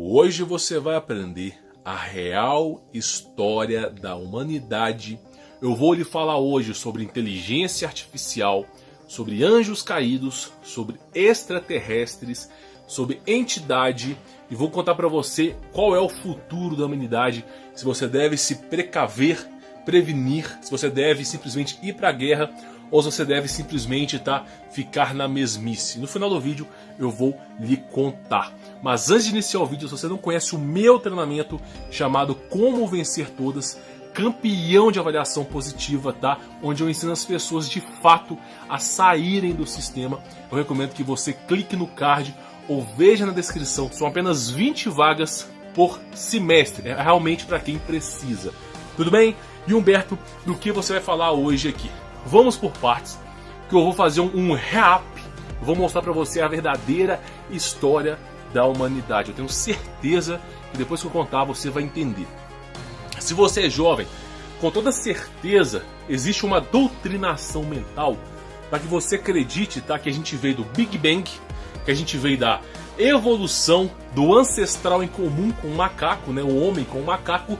Hoje você vai aprender a real história da humanidade. Eu vou lhe falar hoje sobre inteligência artificial, sobre anjos caídos, sobre extraterrestres, sobre entidade e vou contar para você qual é o futuro da humanidade, se você deve se precaver, prevenir, se você deve simplesmente ir para a guerra ou se você deve simplesmente ficar na mesmice. No final do vídeo eu vou lhe contar. Mas antes de iniciar o vídeo, se você não conhece o meu treinamento chamado Como Vencer Todas, campeão de avaliação positiva, onde eu ensino as pessoas de fato a saírem do sistema, eu recomendo que você clique no card ou veja na descrição. São apenas 20 vagas por semestre, é realmente para quem precisa. Tudo bem? E Humberto, do que você vai falar hoje aqui? Vamos por partes, que eu vou fazer um recap, vou mostrar para você a verdadeira história da humanidade. Eu tenho certeza que depois que eu contar você vai entender. Se você é jovem, com toda certeza existe uma doutrinação mental para que você acredite que a gente veio do Big Bang, que a gente veio da evolução do ancestral em comum com o macaco, o homem com o macaco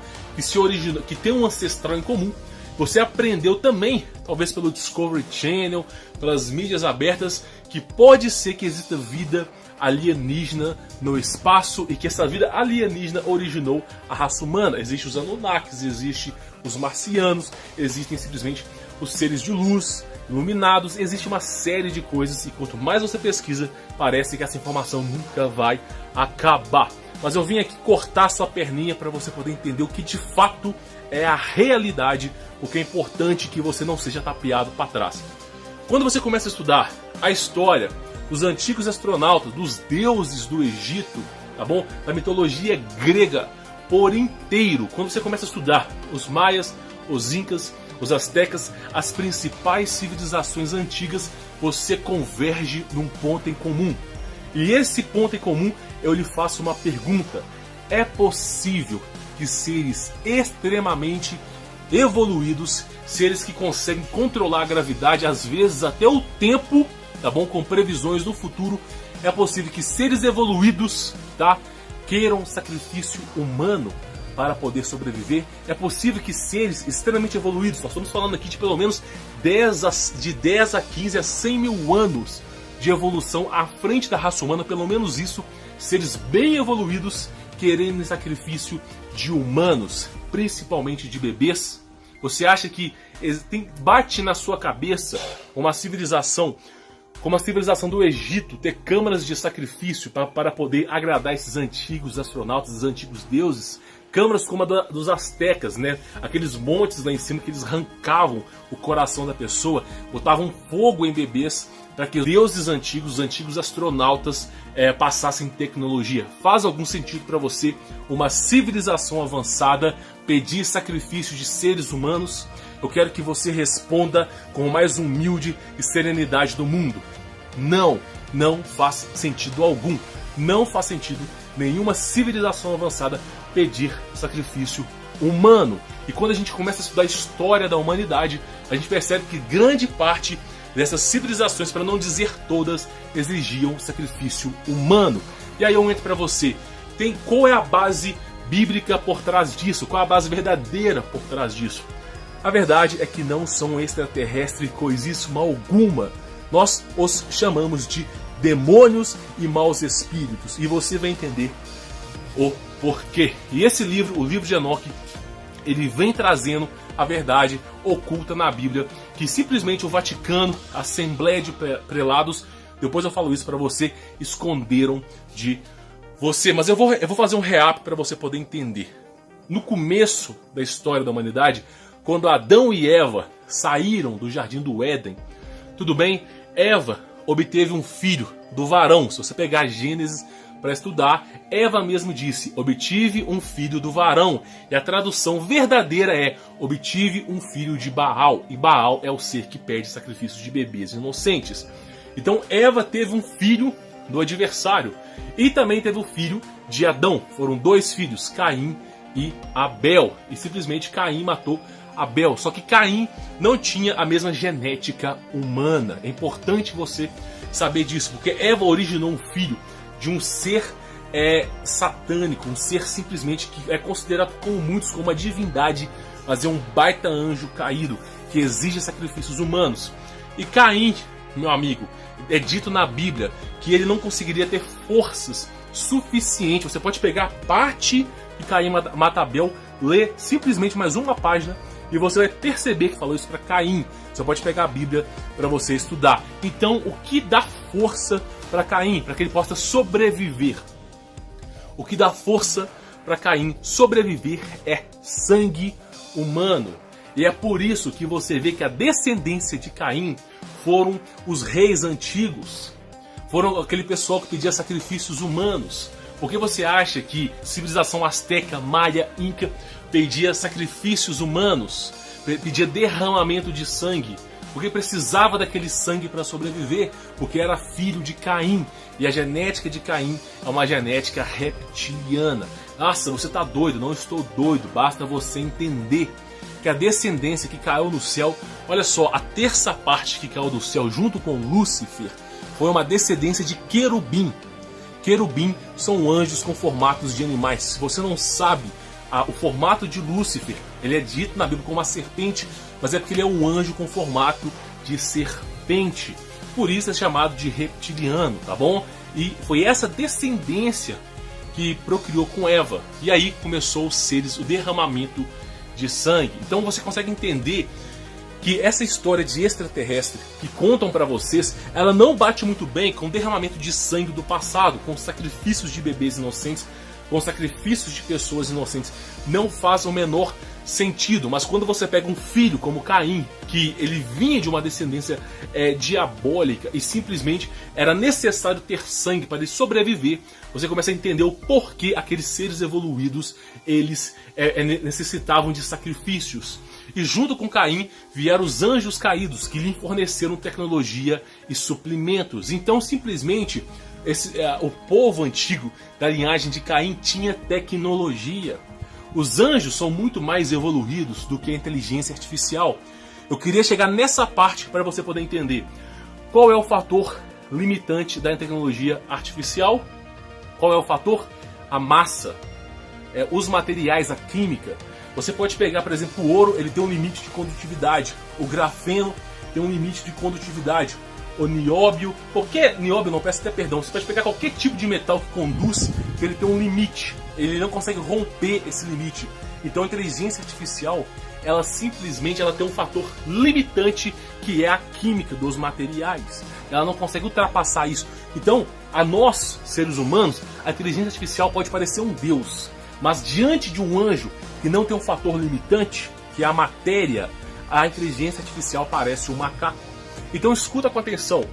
que tem um ancestral em comum. Você aprendeu também, talvez pelo Discovery Channel, pelas mídias abertas, que pode ser que exista vida alienígena no espaço e que essa vida alienígena originou a raça humana. Existem os Anunnakis, existem os marcianos, existem simplesmente os seres de luz, iluminados, existe uma série de coisas e quanto mais você pesquisa, parece que essa informação nunca vai acabar. Mas eu vim aqui cortar sua perninha para você poder entender o que de fato é a realidade, o que é importante que você não seja tapeado para trás. Quando você começa a estudar a história dos antigos astronautas, dos deuses do Egito, da mitologia grega por inteiro, quando você começa a estudar os maias, os incas, os astecas, as principais civilizações antigas, você converge num ponto em comum. E esse ponto em comum, eu lhe faço uma pergunta: é possível que seres extremamente evoluídos, seres que conseguem controlar a gravidade, às vezes até o tempo, com previsões do futuro, é possível que seres evoluídos, queiram sacrifício humano para poder sobreviver? É possível que seres extremamente evoluídos, nós estamos falando aqui de pelo menos 10 a 15 a 100 mil anos de evolução à frente da raça humana, pelo menos isso, seres bem evoluídos querendo sacrifício de humanos, principalmente de bebês? Você acha que bate na sua cabeça uma civilização como a civilização do Egito ter câmaras de sacrifício para poder agradar esses antigos astronautas, esses antigos deuses? Câmaras como a dos astecas, aqueles montes lá em cima que eles arrancavam o coração da pessoa, botavam fogo em bebês para que os deuses antigos, os antigos astronautas passassem tecnologia. Faz algum sentido para você uma civilização avançada pedir sacrifício de seres humanos? Eu quero que você responda com o mais humilde e serenidade do mundo. Não faz sentido algum. Não faz sentido nenhuma civilização avançada pedir sacrifício humano. E quando a gente começa a estudar a história da humanidade, a gente percebe que grande parte dessas civilizações, para não dizer todas, exigiam sacrifício humano. E aí eu entro para você. Qual é a base bíblica por trás disso? Qual é a base verdadeira por trás disso? A verdade é que não são extraterrestres coisíssima alguma. Nós os chamamos de demônios e maus espíritos. E você vai entender o porquê. E esse livro, o livro de Enoque, ele vem trazendo a verdade oculta na Bíblia, que simplesmente o Vaticano, a Assembleia de Prelados, depois eu falo isso para você, esconderam de você. Mas eu vou fazer um recap para você poder entender. No começo da história da humanidade, quando Adão e Eva saíram do Jardim do Éden, tudo bem, Eva obteve um filho do varão. Se você pegar Gênesis para estudar, Eva mesmo disse: obtive um filho do varão. E a tradução verdadeira é: obtive um filho de Baal. E Baal é o ser que pede sacrifícios de bebês inocentes. Então Eva teve um filho do adversário. E também teve o filho de Adão. Foram dois filhos, Caim e Abel. E simplesmente Caim matou Abel. Só que Caim não tinha a mesma genética humana. É importante você saber disso, porque Eva originou um filho de um ser satânico, um ser simplesmente que é considerado por muitos como uma divindade, mas é um baita anjo caído que exige sacrifícios humanos. E Caim, meu amigo, é dito na Bíblia que ele não conseguiria ter forças suficientes. Você pode pegar parte de Caim mata Abel, ler simplesmente mais uma página e você vai perceber que falou isso para Caim. Você pode pegar a Bíblia para você estudar. Então, o que dá força para Caim, para que ele possa sobreviver? O que dá força para Caim sobreviver é sangue humano. E é por isso que você vê que a descendência de Caim foram os reis antigos. Foram aquele pessoal que pedia sacrifícios humanos. Por que você acha que civilização asteca, maia, inca pedia sacrifícios humanos? Pedia derramamento de sangue? Porque precisava daquele sangue para sobreviver, porque era filho de Caim. E a genética de Caim é uma genética reptiliana. Nossa, você tá doido? Não estou doido. Basta você entender que a descendência que caiu no céu, olha só, a terça parte que caiu do céu junto com Lúcifer foi uma descendência de querubim. Querubim são anjos com formatos de animais. Se você não sabe o formato de Lúcifer, ele é dito na Bíblia como uma serpente, mas é porque ele é um anjo com formato de serpente. Por isso é chamado de reptiliano, tá bom? E foi essa descendência que procriou com Eva. E aí começou os seres, o derramamento de sangue. Então você consegue entender que essa história de extraterrestre que contam para vocês, ela não bate muito bem com o derramamento de sangue do passado, com sacrifícios de bebês inocentes, com sacrifícios de pessoas inocentes. Não faz o menor sentido. Mas quando você pega um filho como Caim, que ele vinha de uma descendência diabólica e simplesmente era necessário ter sangue para ele sobreviver, você começa a entender o porquê aqueles seres evoluídos eles necessitavam de sacrifícios. E junto com Caim vieram os anjos caídos que lhe forneceram tecnologia e suprimentos. Então simplesmente o povo antigo da linhagem de Caim tinha tecnologia. Os anjos são muito mais evoluídos do que a inteligência artificial. Eu queria chegar nessa parte para você poder entender qual é o fator limitante da tecnologia artificial. Qual é o fator? A massa, os materiais, a química. Você pode pegar, por exemplo, o ouro, ele tem um limite de condutividade. O grafeno tem um limite de condutividade. O nióbio, qualquer nióbio, não, peço até perdão, você pode pegar qualquer tipo de metal que conduz, que ele tem um limite. Ele não consegue romper esse limite. Então a inteligência artificial, ela simplesmente tem um fator limitante, que é a química dos materiais. Ela não consegue ultrapassar isso. Então, a nós, seres humanos, a inteligência artificial pode parecer um deus. Mas diante de um anjo que não tem um fator limitante, que é a matéria, a inteligência artificial parece um macaco. Então escuta com atenção.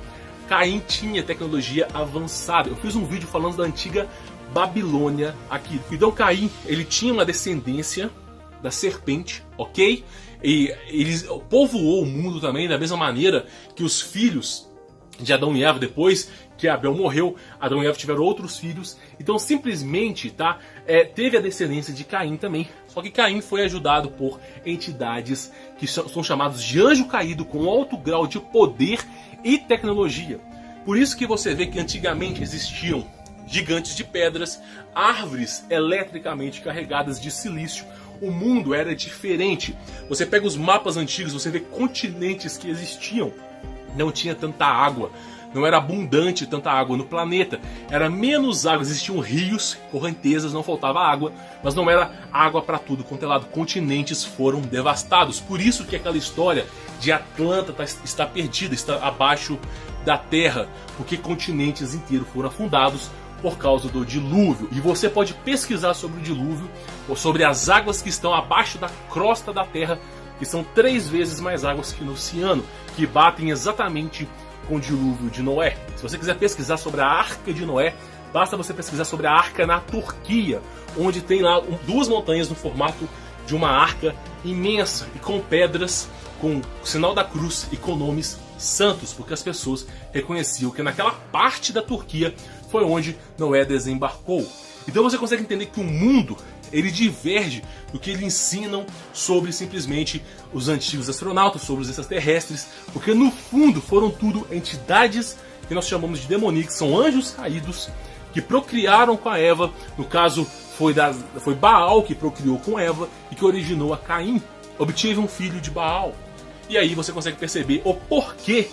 Caim tinha tecnologia avançada. Eu fiz um vídeo falando da antiga Babilônia aqui. Então Caim, ele tinha uma descendência da serpente, ok? E ele povoou o mundo também da mesma maneira que os filhos de Adão e Eva, depois que Abel morreu, Adão e Eva tiveram outros filhos. Então simplesmente teve a descendência de Caim também. Só que Caim foi ajudado por entidades que são chamados de anjo caído, com alto grau de poder e tecnologia. Por isso que você vê que antigamente existiam gigantes de pedras, árvores eletricamente carregadas de silício. O mundo era diferente. Você pega os mapas antigos, você vê continentes que existiam. Não tinha tanta água, não era abundante tanta água no planeta, era menos água, existiam rios, correntezas, não faltava água, mas não era água para tudo quanto é lado. Continentes foram devastados, por isso que aquela história de Atlanta está perdida, está abaixo da terra, porque continentes inteiros foram afundados por causa do dilúvio. E você pode pesquisar sobre o dilúvio, ou sobre as águas que estão abaixo da crosta da terra, que são 3 vezes mais águas que no oceano, que batem exatamente com o dilúvio de Noé. Se você quiser pesquisar sobre a Arca de Noé, basta você pesquisar sobre a Arca na Turquia, onde tem lá 2 montanhas no formato de uma arca imensa e com pedras, com o sinal da cruz e com nomes santos, porque as pessoas reconheciam que naquela parte da Turquia foi onde Noé desembarcou. Então você consegue entender que o mundo ele diverge do que eles ensinam sobre simplesmente os antigos astronautas, sobre os extraterrestres, porque no fundo foram tudo entidades que nós chamamos de demoníacos, que são anjos caídos, que procriaram com a Eva. No caso, foi Baal que procriou com Eva e que originou a Caim. Obteve um filho de Baal. E aí você consegue perceber o porquê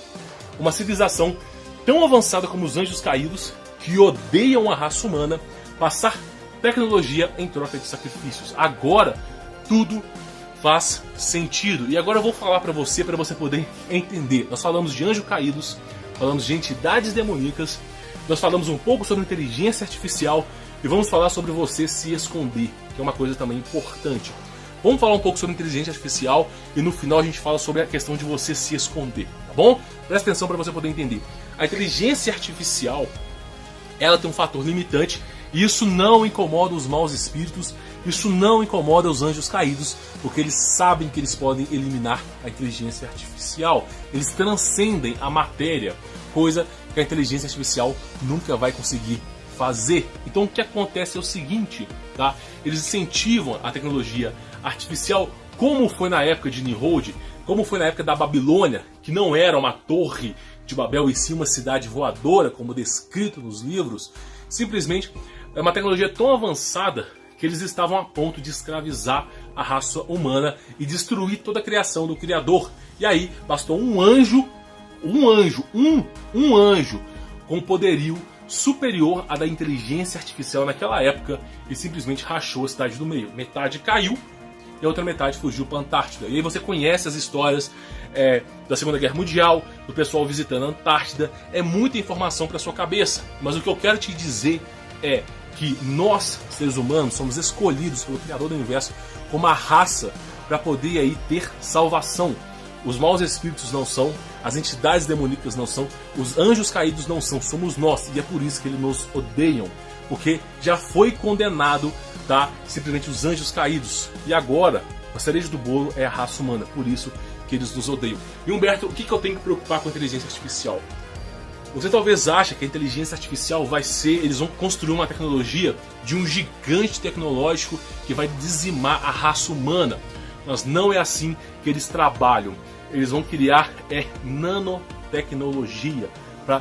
uma civilização tão avançada como os anjos caídos, que odeiam a raça humana, passar tecnologia em troca de sacrifícios. Agora tudo faz sentido. E agora eu vou falar para você poder entender. Nós falamos de anjos caídos, falamos de entidades demoníacas, nós falamos um pouco sobre inteligência artificial e vamos falar sobre você se esconder, que é uma coisa também importante. Vamos falar um pouco sobre inteligência artificial e no final a gente fala sobre a questão de você se esconder, tá bom? Presta atenção para você poder entender. A inteligência artificial, ela tem um fator limitante e isso não incomoda os maus espíritos, isso não incomoda os anjos caídos, porque eles sabem que eles podem eliminar a inteligência artificial. Eles transcendem a matéria, coisa que a inteligência artificial nunca vai conseguir fazer. Então o que acontece é o seguinte, tá? Eles incentivam a tecnologia artificial, como foi na época de Nimrod, como foi na época da Babilônia, que não era uma torre de Babel e sim uma cidade voadora, como descrito nos livros. Simplesmente é uma tecnologia tão avançada que eles estavam a ponto de escravizar a raça humana e destruir toda a criação do Criador. E aí bastou um anjo com poderio superior à da inteligência artificial naquela época e simplesmente rachou a cidade do meio. Metade caiu e a outra metade fugiu para a Antártida. E aí você conhece as histórias da Segunda Guerra Mundial, do pessoal visitando a Antártida. É muita informação para sua cabeça, mas o que eu quero te dizer é que nós, seres humanos, somos escolhidos pelo Criador do Universo como a raça para poder aí ter salvação. Os maus espíritos não são, as entidades demoníacas não são, os anjos caídos não são, somos nós. E é por isso que eles nos odeiam, porque já foi condenado, tá? Simplesmente os anjos caídos. E agora, a cereja do bolo é a raça humana, por isso que eles nos odeiam. E Humberto, o que eu tenho que preocupar com a inteligência artificial? Você talvez ache que a inteligência artificial vai ser, eles vão construir uma tecnologia de um gigante tecnológico que vai dizimar a raça humana. Mas não é assim que eles trabalham. Eles vão criar nanotecnologia para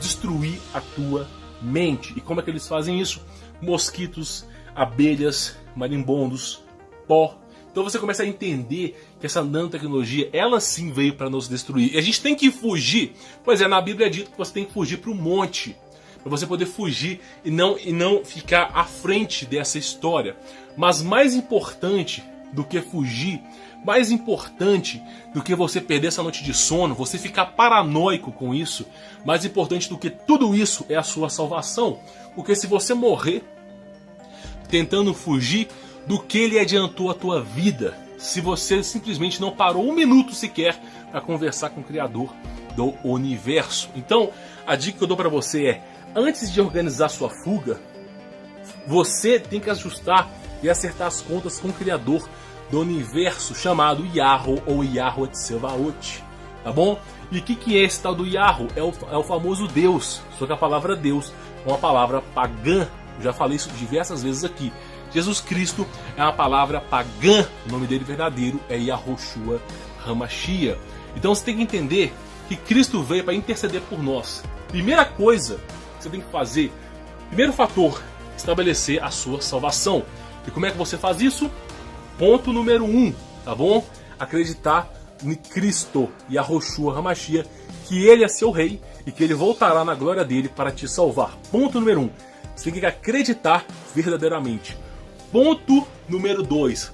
destruir a tua mente. E como é que eles fazem isso? Mosquitos, abelhas, marimbondos, pó. Então você começa a entender que essa nanotecnologia, ela sim veio para nos destruir. E a gente tem que fugir. Pois é, na Bíblia é dito que você tem que fugir para o monte. Para você poder fugir e não ficar à frente dessa história. Mas mais importante do que fugir, mais importante do que você perder essa noite de sono, você ficar paranoico com isso, mais importante do que tudo isso é a sua salvação. Porque se você morrer tentando fugir, do que lhe adiantou a tua vida se você simplesmente não parou um minuto sequer para conversar com o Criador do Universo? Então, a dica que eu dou para você é, antes de organizar sua fuga, você tem que ajustar e acertar as contas com o Criador do Universo, chamado Yahweh ou Yahweh Tsevaot, tá bom? E o que é esse tal do Yahweh? É o famoso Deus, só que a palavra Deus é uma palavra pagã. Eu já falei isso diversas vezes aqui. Jesus Cristo é uma palavra pagã, o nome dele verdadeiro é Yahushua HaMashiach. Então você tem que entender que Cristo veio para interceder por nós. Primeira coisa que você tem que fazer, primeiro fator, estabelecer a sua salvação. E como é que você faz isso? Ponto número 1, tá bom? Acreditar em Cristo, Yahushua HaMashiach, que ele é seu rei e que ele voltará na glória dele para te salvar. Ponto número 1, você tem que acreditar verdadeiramente. Ponto número 2,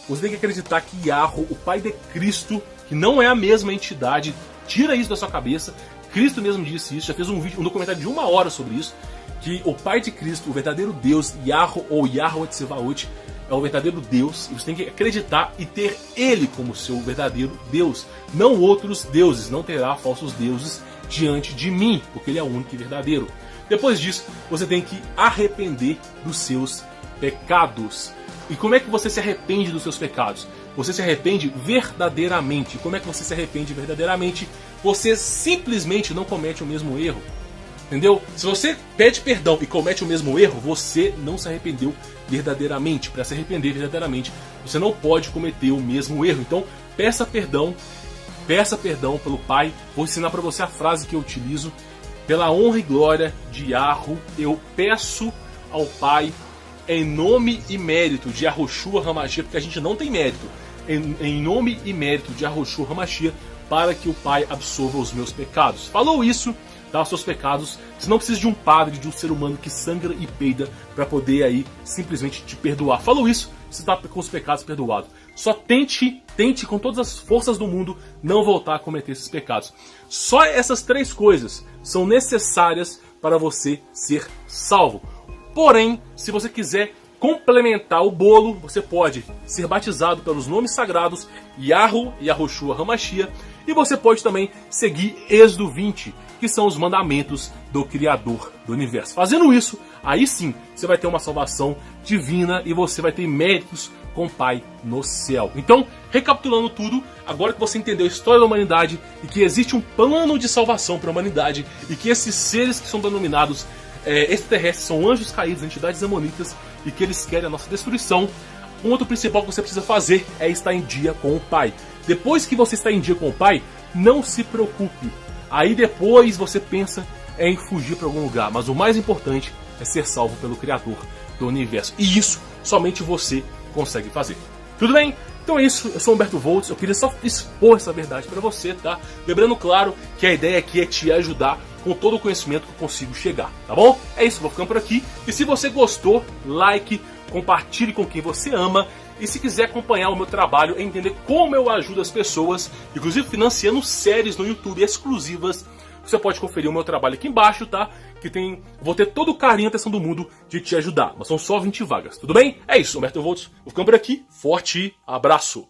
você tem que acreditar que Yahweh, o Pai de Cristo, que não é a mesma entidade, tira isso da sua cabeça. Cristo mesmo disse isso, já fez um documentário de 1 hora sobre isso, que o Pai de Cristo, o verdadeiro Deus, Yahweh ou Yahweh Tsevaot, é o verdadeiro Deus, e você tem que acreditar e ter Ele como seu verdadeiro Deus, não outros deuses. Não terá falsos deuses diante de mim, porque Ele é o único e verdadeiro. Depois disso, você tem que arrepender dos seus pecados. E como é que você se arrepende dos seus pecados? Você se arrepende verdadeiramente. Como é que você se arrepende verdadeiramente? Você simplesmente não comete o mesmo erro. Entendeu? Se você pede perdão e comete o mesmo erro, você não se arrependeu verdadeiramente. Para se arrepender verdadeiramente, você não pode cometer o mesmo erro. Então, peça perdão pelo Pai. Vou ensinar para você a frase que eu utilizo. pela honra e glória de Yahweh, eu peço ao Pai, em nome e mérito de Yahushua HaMashiach, porque a gente não tem mérito, em nome e mérito de Yahushua HaMashiach, para que o Pai absolva os meus pecados. Falou isso, tá? Os seus pecados. Você não precisa de um padre, de um ser humano que sangra e peida para poder aí simplesmente te perdoar. Falou isso, você está com os pecados perdoados. Só tente com todas as forças do mundo não voltar a cometer esses pecados. Só essas 3 coisas são necessárias para você ser salvo. Porém, se você quiser complementar o bolo, você pode ser batizado pelos nomes sagrados Yahweh e Yahushua HaMashiach, e você pode também seguir Êxodo 20, que são os mandamentos do Criador do Universo. Fazendo isso, aí sim, você vai ter uma salvação divina e você vai ter méritos com o Pai no céu. Então, recapitulando tudo, agora que você entendeu a história da humanidade e que existe um plano de salvação para a humanidade e que esses seres que são denominados extraterrestres são anjos caídos, entidades demonitas, e que eles querem a nossa destruição, o ponto principal que você precisa fazer é estar em dia com o Pai. Depois que você está em dia com o Pai, não se preocupe. Aí depois você pensa em fugir para algum lugar. Mas o mais importante é ser salvo pelo Criador do Universo. E isso somente você consegue fazer. Tudo bem? Então é isso, eu sou Humberto Voltz, eu queria só expor essa verdade para você, tá? Lembrando, claro, que a ideia aqui é te ajudar com todo o conhecimento que eu consigo chegar, tá bom? É isso, vou ficando por aqui. E se você gostou, like, compartilhe com quem você ama. E se quiser acompanhar o meu trabalho e entender como eu ajudo as pessoas, inclusive financiando séries no YouTube exclusivas, você pode conferir o meu trabalho aqui embaixo, tá? Que vou ter todo o carinho e atenção do mundo de te ajudar. Mas são só 20 vagas, tudo bem? É isso, Humberto Voltz, vou ficando por aqui. Forte abraço!